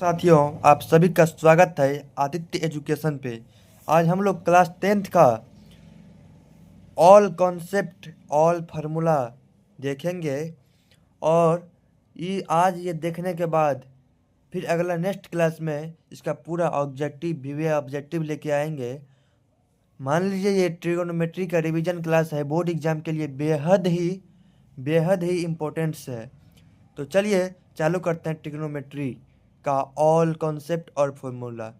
साथियों, आप सभी का स्वागत है आदित्य एजुकेशन पे। आज हम लोग क्लास 10th का ऑल कॉन्सेप्ट ऑल फार्मूला देखेंगे। और ये देखने के बाद फिर अगला नेक्स्ट क्लास में इसका पूरा ऑब्जेक्टिव वीवीए ऑब्जेक्टिव लेके आएंगे। मान लीजिए ये ट्रिगोनोमेट्री का रिवीजन क्लास है, बोर्ड एग्जाम के लिए बेहद ही इम्पोर्टेंट्स है। तो चलिए चालू करते हैं ट्रिग्नोमेट्री का ऑल कॉन्सेप्ट और फॉर्मूला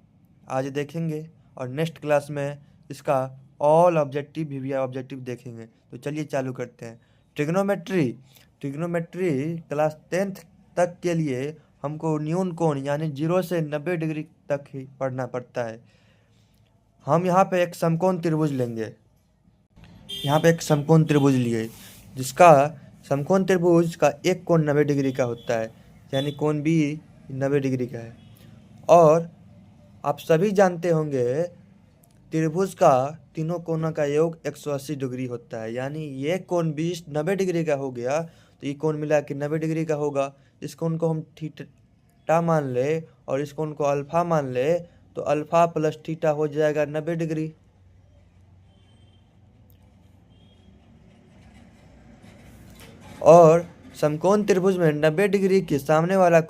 आज देखेंगे, और नेक्स्ट क्लास में इसका ऑल ऑब्जेक्टिव वीवीए ऑब्जेक्टिव देखेंगे। तो चलिए चालू करते हैं। ट्रिग्नोमेट्री ट्रिग्नोमेट्री क्लास 10th तक के लिए हमको न्यून कोण यानी 0 से 90 डिग्री तक ही पढ़ना पड़ता है। हम यहाँ पे एक समकोण त्रिभुज लेंगे। यहाँ पे एक समकोण त्रिभुज लिए जिसका समकोण त्रिभुज का एक कोण 90 डिग्री का होता है, यानी कोण बी 90 डिग्री का है। और आप सभी जानते होंगे त्रिभुज का तीनों कोणों का योग 180 डिग्री होता है, यानी ये कोण 90 डिग्री का हो गया तो ये कोण मिला के 90 डिग्री का होगा। इस कोण को हम थीटा मान ले और इस कोण को अल्फा मान ले तो अल्फा प्लस थीटा हो जाएगा 90 डिग्री। और समकोण त्रिभुज में 90 डिग्री के सामने वाला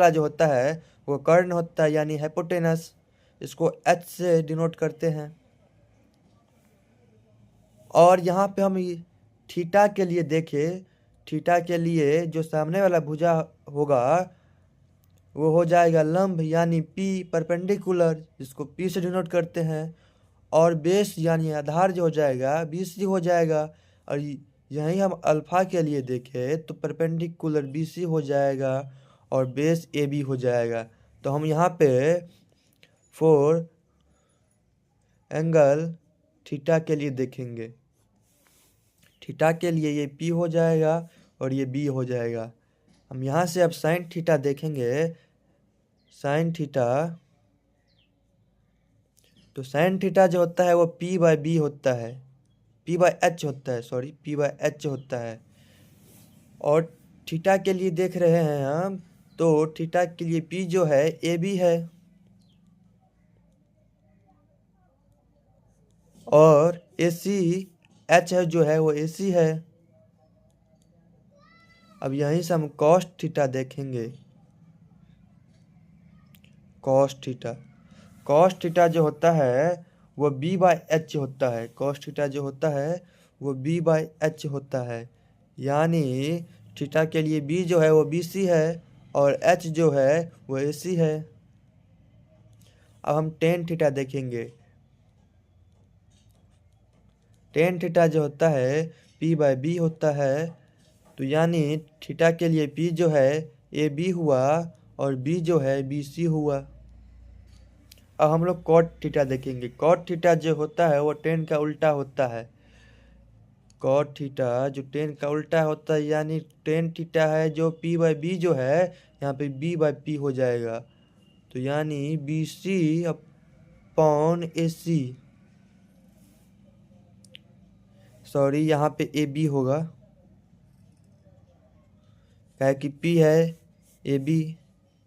जो होता है वो कर्ण होता है, यानी हाइपोटेनस। इसको H से डिनोट करते हैं। और यहाँ पे हम थीटा के लिए देखें, थीटा के लिए जो सामने वाला भुजा होगा वो हो जाएगा लंब, यानी P परपेंडिकुलर, जिसको P से डिनोट करते हैं। और बेस यानी आधार जो हो जाएगा BC हो जाएगा। और यहीं हम अल्फा के लिए देखें तो परपेंडिकुलर BC हो जाएगा और बेस AB हो जाएगा। तो हम यहाँ पे 4 एंगल थीटा के लिए देखेंगे। थीटा के लिए ये P हो जाएगा और ये B हो जाएगा। हम यहाँ से अब साइन थीटा देखेंगे। साइन थीटा, तो साइन थीटा जो होता है वो P/B होता है, P/H होता है, सॉरी P/H होता है। और थीटा के लिए देख रहे हैं हम, तो थीटा के लिए P जो है AB है और AC H है जो है वो AC है। अब यहीं से हम कॉस थीटा देखेंगे। कॉस थीटा जो होता है वो B/H होता है। कॉस थीटा जो होता है वो B/H होता है, यानी थीटा के लिए B जो है वो BC है और H जो है वो AC है। अब हम टेन थीटा देखेंगे। टेन थीटा जो होता है P/B होता है, तो यानी थीटा के लिए P जो है AB हुआ और B जो है BC हुआ। अब हम लोग कॉट थीटा देखेंगे। कॉट थीटा जो होता है वो टेन का उल्टा होता है। कॉट थीटा जो टेन का उल्टा होता है, यानी टेन थीटा है जो P/B जो है यहाँ पे B/P हो जाएगा। तो यानी BC अपॉन AC, सॉरी यहाँ पे AB होगा, क्या कि P है AB,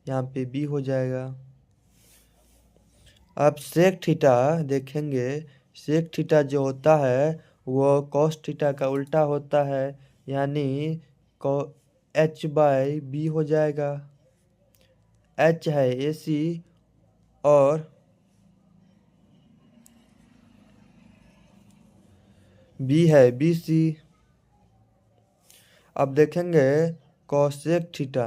यहाँ पे B हो जाएगा। अब सेक थीटा देखेंगे। सेक थीटा जो होता है वो कॉस थीटा का उल्टा होता है, यानी H/B हो जाएगा। H है AC और B है BC। अब देखेंगे कॉसेक थीटा।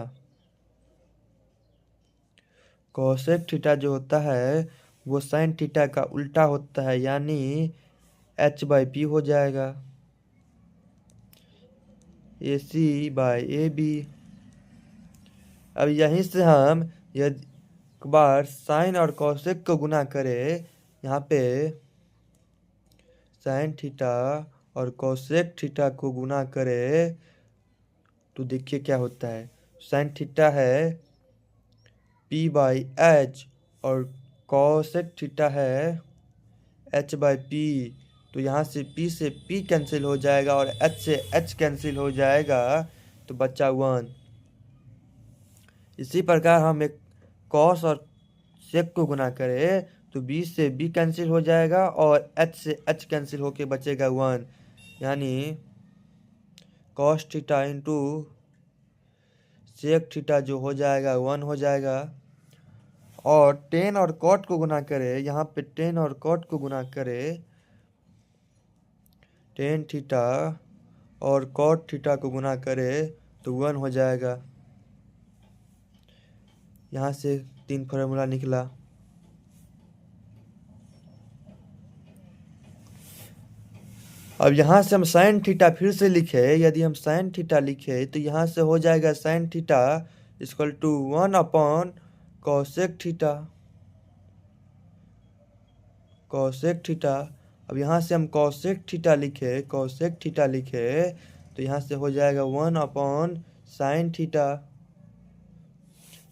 कॉसेक थीटा जो होता है वो साइन थीटा का उल्टा होता है, यानी H/P हो जाएगा, AC/AB। अब यहीं से हम यदि एक बार साइन और कॉसेक को गुना करें, यहाँ पे साइन थीटा और कॉसेक थीटा को गुना करें तो देखिए क्या होता है। साइन थीटा है P/H और कॉसेक थीटा है H/P। तो यहाँ से P से P कैंसिल हो जाएगा और H से H कैंसिल हो जाएगा, तो बचा 1। इसी प्रकार हम एक कॉस और सेक को गुना करे तो बी से बी कैंसिल हो जाएगा और एच से एच कैंसिल होके बचेगा 1, यानी cos theta into sec theta जो हो जाएगा 1 हो जाएगा। और टेन और कॉट को गुना करे, यहाँ पे टेन और कॉट को गुना करे, टेन थीटा और कॉट थीटा को गुना करे तो 1 हो जाएगा। यहाँ से 3 फार्मूला निकला। अब यहाँ से हम साइन थीटा फिर से लिखे, यदि हम साइन थीटा लिखे तो यहाँ से हो जाएगा sine theta equal to 1 upon cosec theta, cosec theta. अब यहाँ से हम कॉसेक थीटा लिखे, कॉसेक थीटा लिखे तो यहाँ से हो जाएगा 1 अपॉन साइन थीटा।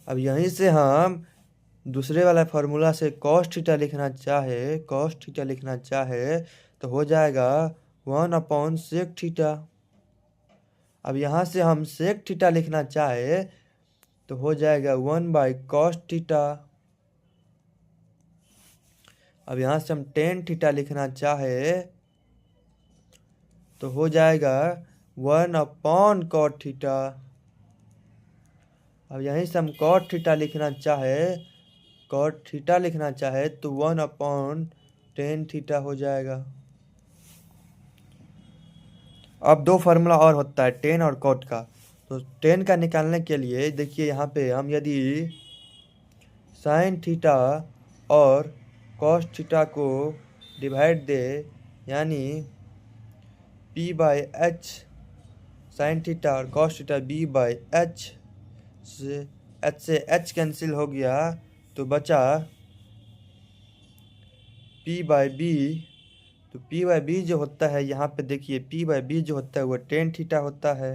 अब यहीं से हम दूसरे वाला फार्मूला से कॉस थीटा लिखना चाहे, कॉस थीटा लिखना चाहे तो हो जाएगा 1 अपॉन सेक थीटा। अब यहाँ से हम सेक थीटा लिखना चाहे तो हो जाएगा 1 बाई कॉस थीटा। अब यहाँ से हम टेन थीटा लिखना चाहे तो हो जाएगा 1 अपॉन कॉट थीटा। अब यहीं से हम कॉट थीटा लिखना चाहे, कॉट थीटा लिखना चाहे तो 1 अपॉन टेन थीटा हो जाएगा। अब 2 फार्मूला और होता है टेन और कॉट का। तो टेन का निकालने के लिए देखिए यहाँ पे हम यदि साइन थीटा और कॉस थीटा को डिवाइड दे, यानी p by H sine theta और cos theta b by H से h कैंसिल हो गया तो बचा p बाई b। तो p बाई b जो होता है यहाँ पे देखिए p बाई b जो होता है वो टेन थीटा होता है,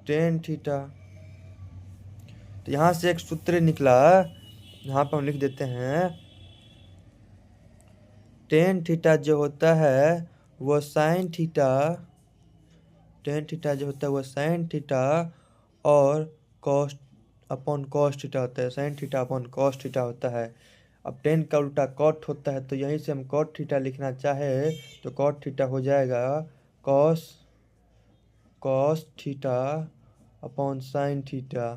टेन थीटा। तो यहाँ से एक सूत्र निकला, यहाँ पर हम लिख देते हैं टेन थीटा जो होता है वो साइन थीटा, टेन थीटा जो होता है वो साइन थीटा और कॉस अपॉन कॉस थीटा होता है, sine theta upon cos theta होता है। अब टेन का उल्टा कॉट होता है तो यहीं से हम कॉट थीटा लिखना चाहे तो कॉट थीटा हो जाएगा cos cos theta upon sine theta.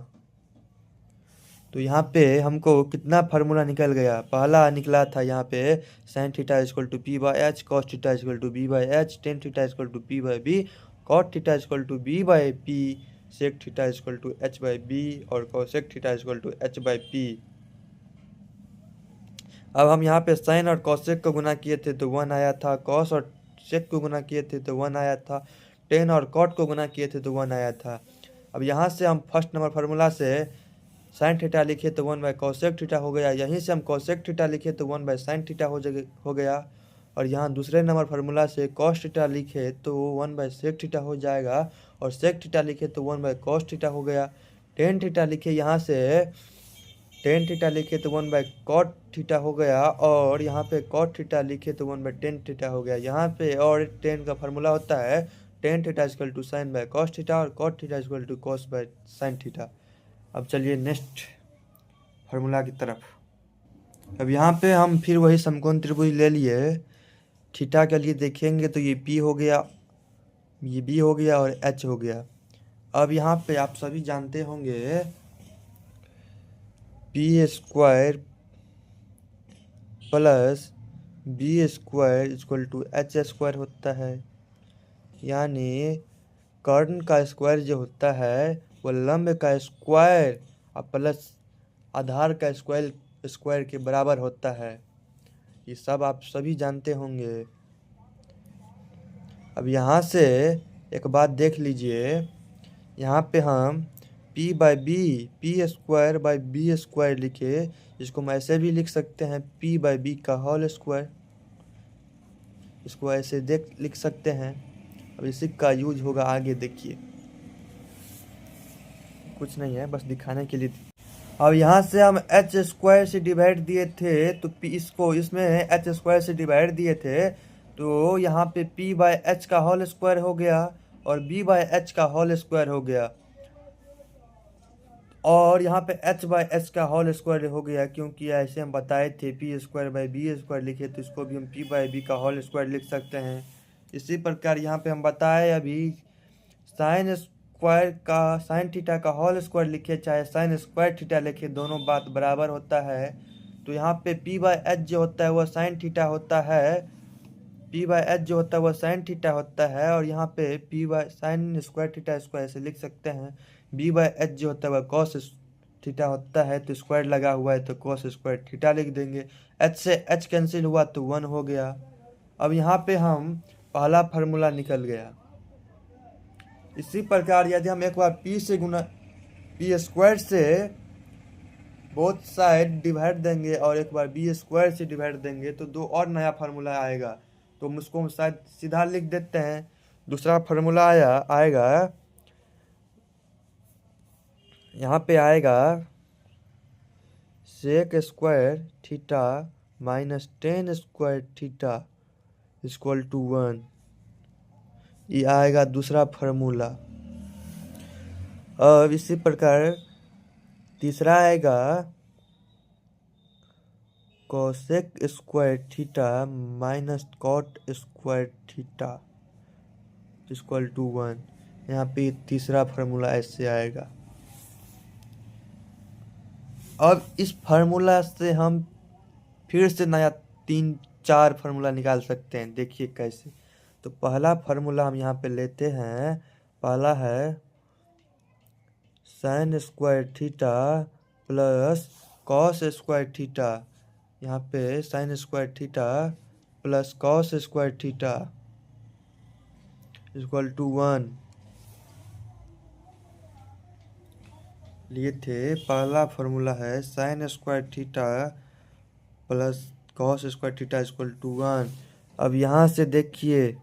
तो यहाँ पे हमको कितना फार्मूला निकल गया, पहला निकला था यहाँ पे sine theta equal to P by H, cos theta equal to B by H, tan theta equal to P by B, cot theta equal to B by P, sec theta equal to H by B और cosec theta equal to H by P. अब हम यहाँ पे sign और cosec को गुना किए थे तो 1 आया था, कॉस और सेक को गुना किए थे तो 1 आया था, टेन और कॉट को गुना किए थे तो 1 आया था। अब यहाँ से हम फर्स्ट नंबर फार्मूला से साइन थीटा लिखे तो 1 बाई कॉसेक थीटा हो गया, यहीं से हम कॉसेक थीटा लिखे तो 1 बाई साइन थीटा हो गया। और यहाँ दूसरे नंबर फार्मूला से कॉस थीटा लिखे तो 1 बाई सेक थीटा हो जाएगा और सेक थीटा लिखे तो 1 बाई कॉस थीटा हो गया। टेन थीटा लिखे यहाँ से, टेन थीटा लिखे तो 1 बाई कॉट थीटा हो गया और यहाँ पे कॉट थीटा लिखे तो 1 बाई टेन थीटा हो गया। यहाँ पे और टेन का फार्मूला होता है tan theta equal to sine by cos theta और cot theta equal to cos by sine theta. अब चलिए नेक्स्ट फार्मूला की तरफ। अब यहाँ पे हम फिर वही समकोण त्रिभुज ले लिए, थीटा के लिए देखेंगे तो ये p हो गया, ये b हो गया और h हो गया। अब यहाँ पे आप सभी जानते होंगे p square plus b square equal to h square होता है, यानी कर्ण का स्क्वायर जो होता है वो लंब का स्क्वायर और प्लस आधार का स्क्वायर के बराबर होता है। ये सब आप सभी जानते होंगे। अब यहाँ से एक बात देख लीजिए, यहाँ पे हम p by B, P square by B square लिखे, इसको हम ऐसे भी लिख सकते हैं p बाई बी का होल स्क्वायर, इसको ऐसे लिख सकते हैं। अब इसी का यूज होगा आगे, देखिए कुछ नहीं है, बस दिखाने के लिए। अब यहाँ से हम एच स्क्वायर से डिवाइड दिए थे तो p इसको इसमें एच स्क्वायर से डिवाइड दिए थे तो यहाँ पे p बाई एच का होल स्क्वायर हो गया और b बाई एच का होल स्क्वायर हो गया। और यहाँ पे h बाई एच का होल स्क्वायर हो गया, क्योंकि ऐसे हम बताए थे P square by B square लिखे, तो इसको भी हम पी बाई बी का होल स्क्वायर लिख सकते हैं। इसी प्रकार यहाँ पे हम बताए अभी साइन स्क्वायर का साइन थीटा का होल स्क्वायर लिखे चाहे साइन स्क्वायर थीटा लिखे, दोनों बात बराबर होता है। तो यहाँ पे पी बाई एच जो होता है वह साइन थीटा होता है, पी बाई एच जो होता है वह साइन थीटा होता है, और यहाँ पे P by sine square theta इसको ऐसे लिख सकते हैं। बी बाई एच जो होता है वह कॉस थीटा होता है, तो स्क्वायर लगा हुआ है तो कॉस स्क्वायर थीटा लिख देंगे। एच से एच कैंसिल हुआ तो 1 हो गया। अब यहाँ पे हम पहला फार्मूला निकल गया। इसी प्रकार यदि हम एक बार पी से गुना पी स्क्वायर से बोथ साइड डिवाइड देंगे और एक बार बी स्क्वायर से डिवाइड देंगे तो दो और नया फार्मूला आएगा, तो हम उसको शायद सीधा लिख देते हैं। दूसरा फार्मूला आएगा यहाँ पे आएगा sec square theta minus tan square theta equal to 1। ये आएगा दूसरा फार्मूला। अब इसी प्रकार तीसरा आएगा cosec square theta minus cot square theta equal to 1। यहाँ पे तीसरा फार्मूला ऐसे आएगा। अब इस फार्मूला से हम फिर से नया 3-4 फार्मूला निकाल सकते हैं। देखिए कैसे। तो पहला फार्मूला हम यहाँ पे लेते हैं। पहला है sine square theta plus cos square theta. यहाँ पे sine square theta plus cos square theta equal to 1 लिए थे। पहला फार्मूला है sine square theta plus cos square theta equal to 1। अब यहाँ से देखिए,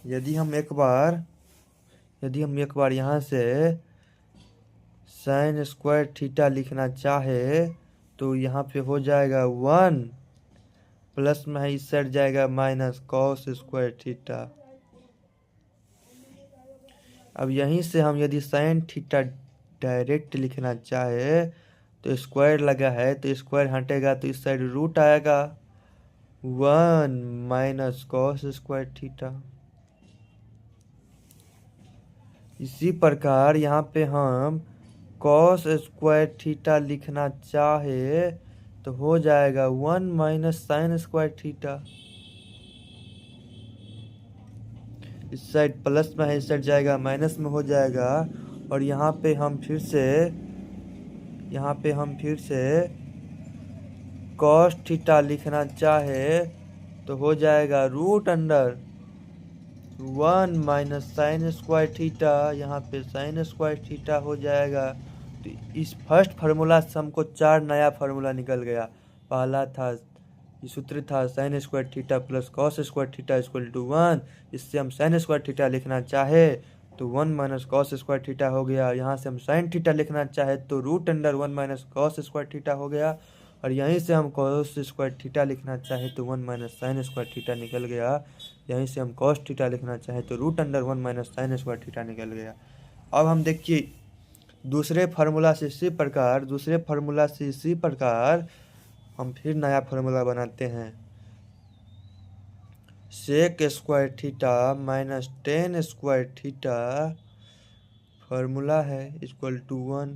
यदि हम एक बार यहाँ से साइन स्क्वायर थीटा लिखना चाहे तो यहाँ पे हो जाएगा 1 प्लस में है इस साइड जाएगा माइनस कॉस स्क्वायर थीटा। अब यहीं से हम यदि साइन थीटा डायरेक्ट लिखना चाहे तो स्क्वायर लगा है तो स्क्वायर हटेगा तो इस साइड रूट आएगा 1 माइनस कॉस स्क्वायर थीटा। इसी प्रकार यहाँ पे हम कॉस स्क्वायर थीटा लिखना चाहे तो हो जाएगा 1 माइनस साइन स्क्वायर थीटा। इस साइड प्लस में है इस साइड जाएगा माइनस में हो जाएगा। और यहाँ पे हम फिर से कॉस थीटा लिखना चाहे तो हो जाएगा root under 1 minus sine square theta. यहाँ पे साइन स्क्वायर थीटा हो जाएगा। तो इस फर्स्ट फार्मूला से हमको 4 नया फार्मूला निकल गया। पहला था ये सूत्र था sine square theta plus cos square theta equal to 1। इससे हम साइन स्क्वायर थीटा लिखना चाहे तो 1 माइनस कॉस स्क्वायर थीटा हो गया। यहाँ से हम साइन थीटा लिखना चाहे तो root under 1 minus cos square theta हो गया। और यहीं से हम कॉस स्क्वायर थीटा लिखना चाहे तो 1 माइनस साइन स्क्वायर थीटा निकल गया। यहीं से हम कॉस थीटा लिखना चाहे तो root under 1 minus sine square theta निकल गया। अब हम देखिए दूसरे फार्मूला से इसी प्रकार हम फिर नया फार्मूला बनाते हैं। Sec square theta minus tan square theta formula है इक्वल टू 1।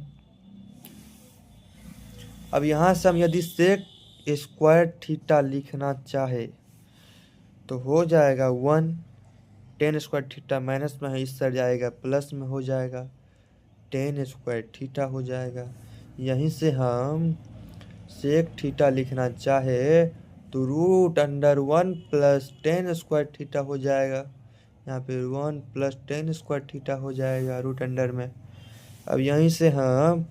अब यहाँ से हम यदि सेक स्क्वायर थीटा लिखना चाहे तो हो जाएगा 1 टेन स्क्वायर थीटा माइनस में है इस साइड जाएगा प्लस में हो जाएगा टेन स्क्वायर थीटा हो जाएगा। यहीं से हम सेक थीटा लिखना चाहे तो root under 1 plus tan square theta हो जाएगा। यहाँ पे 1 प्लस टेन स्क्वायर थीटा हो जाएगा रूट अंडर में। अब यहीं से हम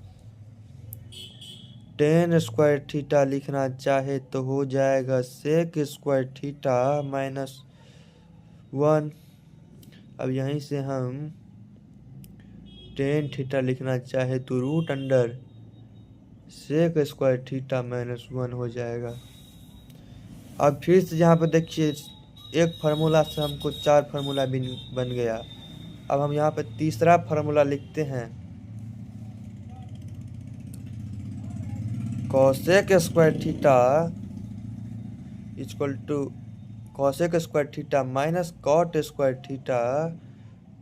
टेन स्क्वायर थीटा लिखना चाहे तो हो जाएगा सेक स्क्वायर थीटा माइनस 1। अब यहीं से हम टेन थीटा लिखना चाहे तो root under sec square theta minus 1 हो जाएगा। अब फिर से यहाँ पे देखिए एक फार्मूला से हमको 4 फार्मूला बन गया। अब हम यहाँ पे तीसरा फार्मूला लिखते हैं। Cosec square theta equal to cosec square theta minus cot square theta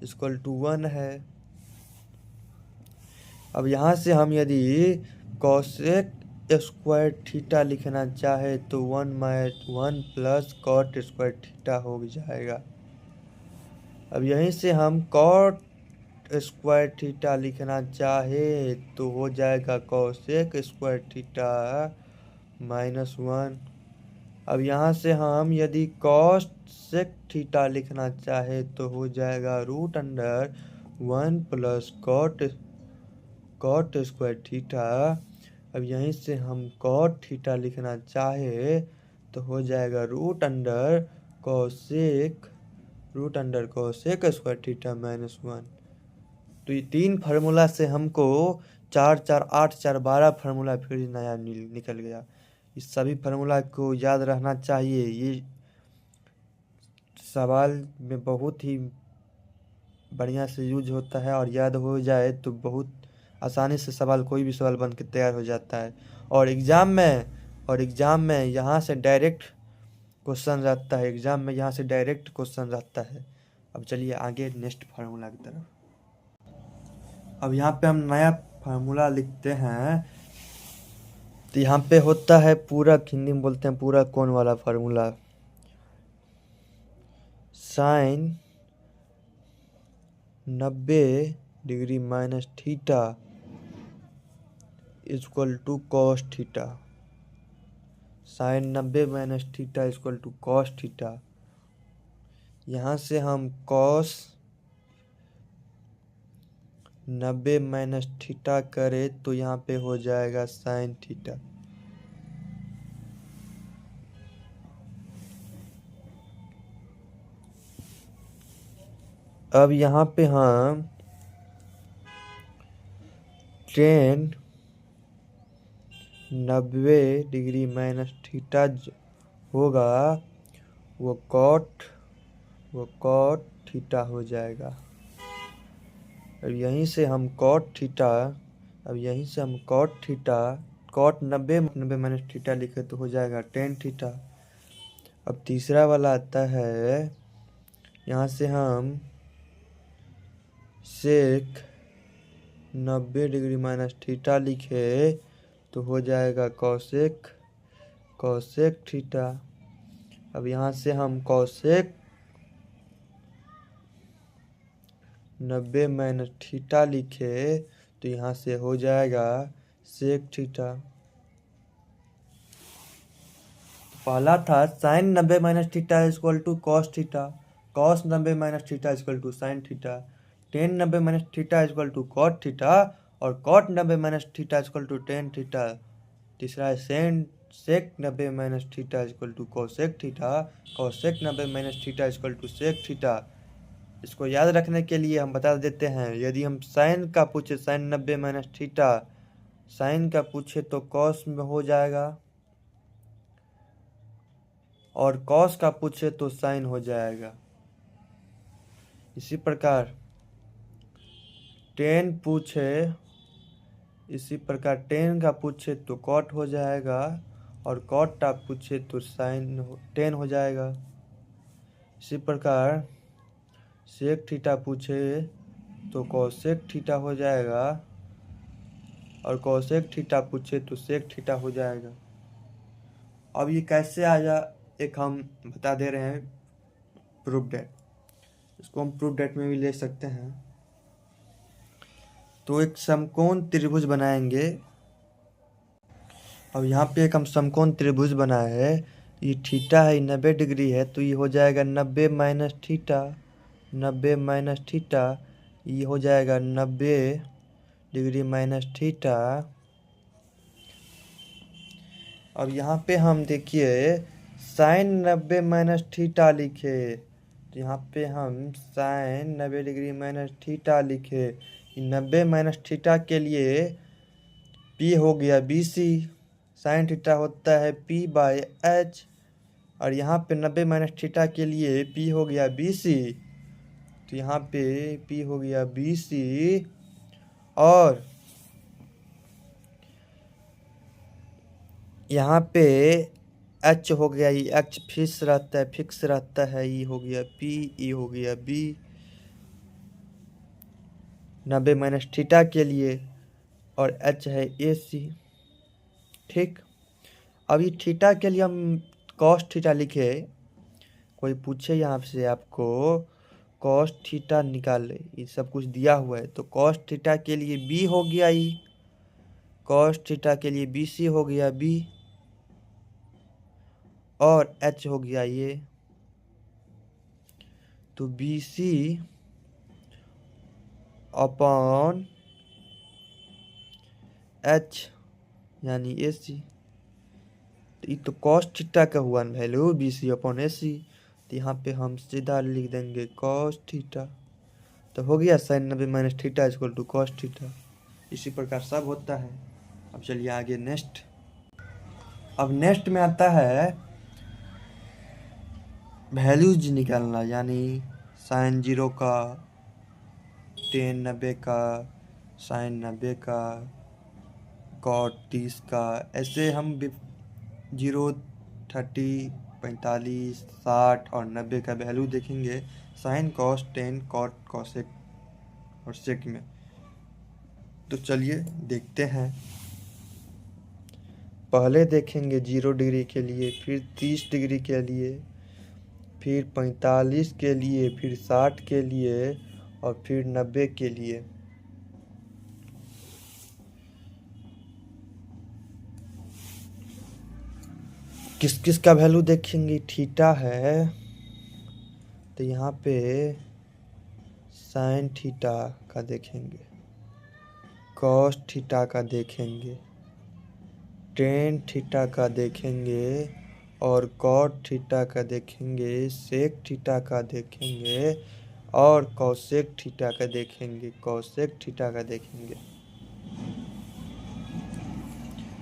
equal to 1 है। अब यहाँ से हम यदि कॉसेक स्क्वायर थीटा लिखना चाहे तो 1 प्लस कॉट स्क्वायर थीटा हो जाएगा। अब यहीं से हम कॉट स्क्वायर थीटा लिखना चाहे तो हो जाएगा कॉसेक स्क्वायर थीटा -1। अब यहाँ से हम यदि कॉसेक थीटा लिखना चाहे तो हो जाएगा √1 प्लस कॉट स्क्वायर थीटा। अब यहीं से हम कॉट थीटा लिखना चाहे तो हो जाएगा √कॉसेक स्क्वायर थीटा -1। तो ये 3 फार्मूला से हमको 4 4 8 4 12 फार्मूला फिर नया निकल गया। इस सभी फार्मूला को याद रहना चाहिए। ये सवाल में बहुत ही बढ़िया से यूज होता है और याद हो जाए तो बहुत आसानी से सवाल कोई भी सवाल बन के तैयार हो जाता है। और एग्ज़ाम में यहाँ से डायरेक्ट क्वेश्चन रहता है। अब चलिए आगे नेक्स्ट फार्मूला की तरफ। अब यहाँ पे हम नया फार्मूला लिखते हैं। तो यहाँ पे होता है पूरक, हिंदी में बोलते हैं पूरक कोण वाला formula. Sine 90 degree minus theta equal to cos theta. Sine 90 minus theta equal to cos theta. यहाँ से हम कॉस 90 माइनस थीटा करें तो यहाँ पे हो जाएगा साइन थीटा। अब यहाँ पे हम tan 90 डिग्री माइनस थीटा होगा वो कॉट थीटा हो जाएगा। अब यहीं से हम कॉट 90 माइनस थीटा लिखे तो हो जाएगा tan थीटा। अब तीसरा वाला आता है, यहाँ से हम सेक 90 डिग्री माइनस थीटा लिखे तो हो जाएगा कॉसेक थीटा। अब यहाँ से हम कॉसेक 90 माइनस थीटा लिखे तो यहाँ से हो जाएगा सेक थीटा। पहला था sine 90 minus theta equal to cos theta, cos 90 minus theta equal to sine theta, tan 90 minus theta equal to cot theta और cot 90 minus theta equal to tan theta. तीसरा है sec 90 minus theta equal to cosec theta, cosec 90 minus theta equal to sec theta. इसको याद रखने के लिए हम बता देते हैं, यदि हम साइन का पूछे साइन 90 माइनस थीटा, साइन का पूछे तो कॉस में हो जाएगा और कॉस का पूछे तो साइन हो जाएगा। इसी प्रकार टेन का पूछे तो कॉट हो जाएगा और कॉट का पूछे तो साइन टेन हो जाएगा। इसी प्रकार सेक थीटा पूछे तो कॉसेक थीटा हो जाएगा और कॉसेक थीटा पूछे तो सेक थीटा हो जाएगा। अब ये कैसे आया एक हम बता दे रहे हैं, प्रूफ डेट। इसको हम प्रूफ डेट में भी ले सकते हैं। तो एक समकोण त्रिभुज बनाएंगे। अब यहाँ पे एक हम समकोण त्रिभुज बनाए है। ये थीटा है, 90 डिग्री है तो ये हो जाएगा 90 माइनस थीटा, 90 माइनस थीटा, ये हो जाएगा 90 डिग्री माइनस थीटा। अब यहाँ पे हम देखिए साइन 90 माइनस थीटा लिखे तो यहाँ पे हम साइन 90 डिग्री माइनस थीटा लिखे। 90 माइनस थीटा के लिए P हो गया BC, साइन थीटा होता है P/H और यहाँ पे 90 माइनस थीटा के लिए P हो गया BC, तो यहाँ पे P हो गया BC और यहाँ पे एच हो गया, ये एच फिक्स रहता है, ई हो गया पी, ई हो गया बी 90 माइनस थीटा के लिए, और एच है ए सी। ठीक, अभी थीटा के लिए हम कॉस थीटा लिखे, कोई पूछे यहाँ से आपको कॉस थीटा निकाले, ये सब कुछ दिया हुआ है, तो कॉस थीटा के लिए बी हो गया ई, कॉस थीटा के लिए बी सी हो गया बी, और एच हो गया ये, तो बी सी अपॉन एच यानी ए सी। तो ये तो कॉस थीटा का हुआ ना वैल्यू, बी सी अपॉन ए सी, तो यहाँ पे हम सीधा लिख देंगे कॉस थीटा। तो हो गया sine 90 minus theta equal to cos theta. इसी प्रकार सब होता है। अब चलिए आगे नेक्स्ट। अब नेक्स्ट में आता है वैल्यूज निकालना, यानी साइन 0 का, टेन 90 का, साइन 90 का, कॉट 30 का, ऐसे हम 0, 30, 45, 60 और 90 का वैल्यू देखेंगे sine cos tan cot cosec और सेक में। तो चलिए देखते हैं। पहले देखेंगे 0 डिग्री के लिए, फिर 30 डिग्री के लिए, फिर 45 के लिए, फिर 60 के लिए और फिर 90 के लिए। किस किस का वैल्यू देखेंगे? थीटा है तो यहाँ पे साइन थीटा का देखेंगे, कॉस थीटा का देखेंगे, टेन थीटा का देखेंगे और कॉट थीटा का देखेंगे, सेक थीटा का देखेंगे और कॉसेक थीटा का देखेंगे, कॉसेक थीटा का देखेंगे।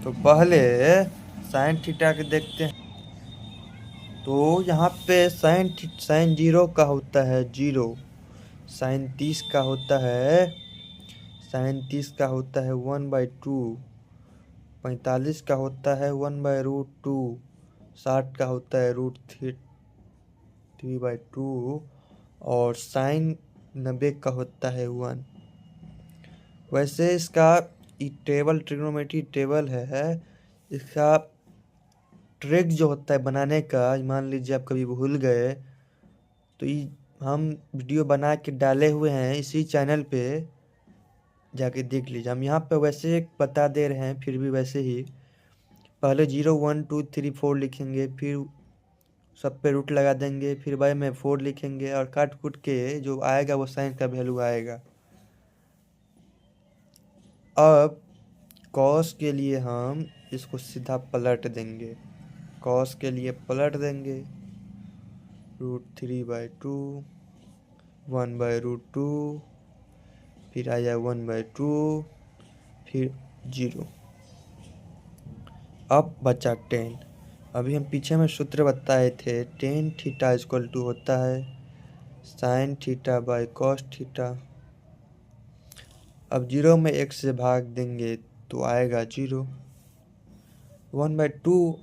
तो पहले साइन थीटा के देखते हैं। तो यहाँ पे साइन 0 का होता है 0, साइन 30 का होता है, साइन 30 का होता है 1/2, 45 का होता है 1/√2, 60 का होता है √3/2 और साइन 90 का होता है 1। वैसे इसका टेबल ट्रिग्नोमेट्री टेबल है, इसका ट्रिक जो होता है बनाने का, मान लीजिए आप कभी भूल गए तो ये हम वीडियो बना के डाले हुए हैं इसी चैनल पे, जाके देख लीजिए। हम यहाँ पे वैसे बता दे रहे हैं, फिर भी वैसे ही पहले 0, 1, 2, 3, 4 लिखेंगे, फिर सब पे रूट लगा देंगे, फिर बाय में 4 लिखेंगे और काट कूट के जो आएगा वो साइन का वैल्यू आएगा। अब कॉस के लिए हम इसको सीधा पलट देंगे, कॉस के लिए पलट देंगे √3/2, 1/√2, फिर आ जाए 1/2, फिर 0। अब बचा 10। अभी हम पीछे में सूत्र बताए थे, टेन थीटा इक्वल टू होता है sine theta by cos theta. अब 0 में 1 से भाग देंगे तो आएगा 0, 1/2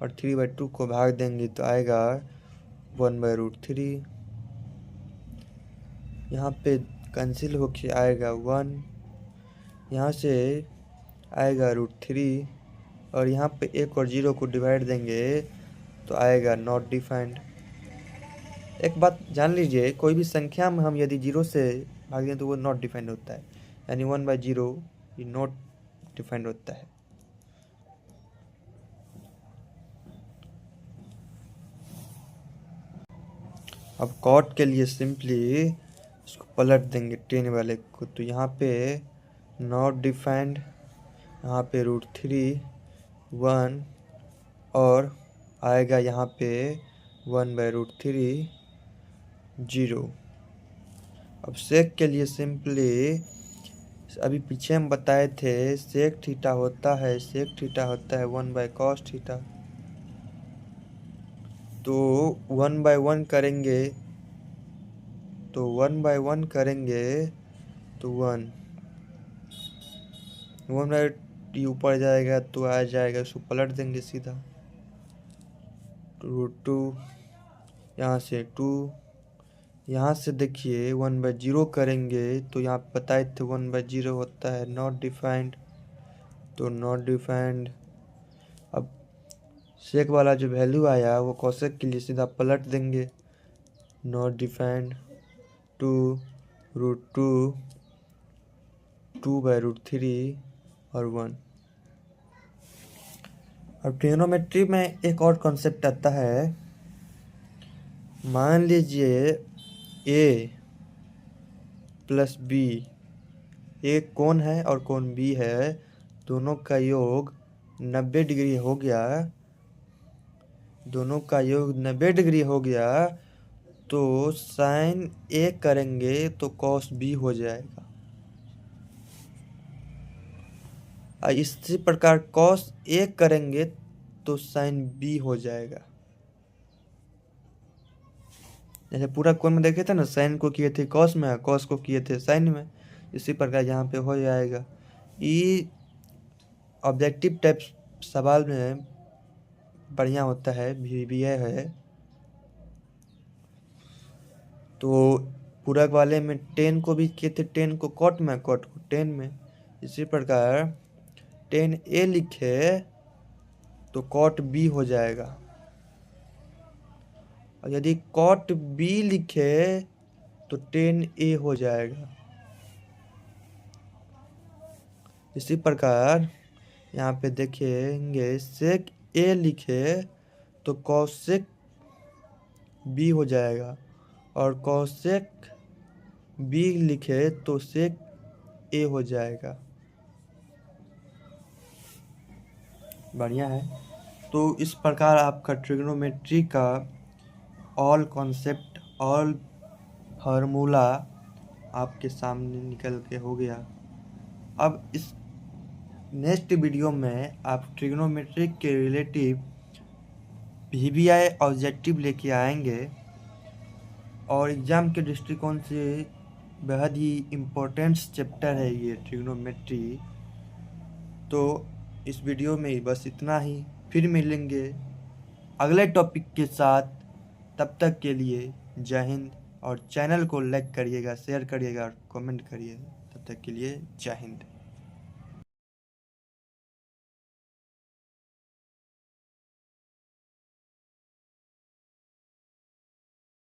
और 3/2 को भाग देंगे तो आएगा 1/√3। यहाँ पे कैंसिल होके आएगा 1, यहाँ से आएगा √3 और यहाँ पे 1 और 0 को डिवाइड देंगे तो आएगा नॉट डिफाइंड। एक बात जान लीजिए, कोई भी संख्या में हम यदि 0 से भाग दें तो वो नॉट डिफाइंड होता है, यानी 1/0 ये नॉट डिफाइंड होता है। अब कॉट के लिए सिंपली इसको पलट देंगे 10 वाले को, तो यहाँ पे नॉट डिफाइंड, यहाँ पे √3, 1 और आएगा यहाँ पे 1/√3, 0। अब सेक के लिए सिंपली अभी पीछे हम बताए थे सेक थीटा होता है 1/cos थीटा। तो 1/1 करेंगे तो 1/1 करेंगे तो 1, टी ऊपर जाएगा तो आ जाएगा, उसको पलट देंगे सीधा। √2 यहाँ से 2, यहाँ से देखिए 1/0 करेंगे तो यहाँ बताए थे 1/0 होता है, नॉट डिफाइंड, तो नॉट डिफाइंड। अब सेक वाला जो वैल्यू आया वो कोसेक के लिए सीधा पलट देंगे, नॉट डिफाइंड 2 √2 2/√3 और 1। अब ट्रिग्नोमेट्री में एक और कॉन्सेप्ट आता है, मान लीजिए ए प्लस बी, एक कोण है और कोण बी है, दोनों का योग 90 डिग्री हो गया, दोनों का योग 90 डिग्री हो गया, तो साइन ए करेंगे तो कॉस बी हो जाएगा। और इसी प्रकार कॉस ए करेंगे तो साइन बी हो जाएगा। जैसे पूरा कोण में देखे थे ना, साइन को किए थे कॉस में, कॉस को किए थे साइन में, इसी प्रकार यहाँ पे हो जाएगा। ये ऑब्जेक्टिव टाइप सवाल में बढ़िया होता है, VBA है। तो पूरक वाले में 10 को भी किए थे, 10 को कॉट में, कॉट को 10 में। इसी प्रकार 10A लिखे तो कॉट बी हो जाएगा, और यदि कॉट बी लिखे तो 10A हो जाएगा। इसी प्रकार यहाँ पे देखेंगे सेक ए लिखे तो कॉसेक बी हो जाएगा, और कॉसेक बी लिखे तो सेक ए हो जाएगा। बढ़िया है। तो इस प्रकार आपका ट्रिग्नोमेट्री का ऑल कॉन्सेप्ट, ऑल फार्मूला आपके सामने निकल के हो गया। अब इस नेक्स्ट वीडियो में आप ट्रिग्नोमेट्री के रिलेटिव VBI ऑब्जेक्टिव लेके आएंगे, और एग्ज़ाम के दृष्टिकोण से बेहद ही इम्पोर्टेंट चैप्टर है ये ट्रिग्नोमेट्री। तो इस वीडियो में बस इतना ही, फिर मिलेंगे अगले टॉपिक के साथ। तब तक के लिए जय हिंद, और चैनल को लाइक करिएगा, शेयर करिएगा और कमेंट करिएगा। तब तक के लिए जय हिंद।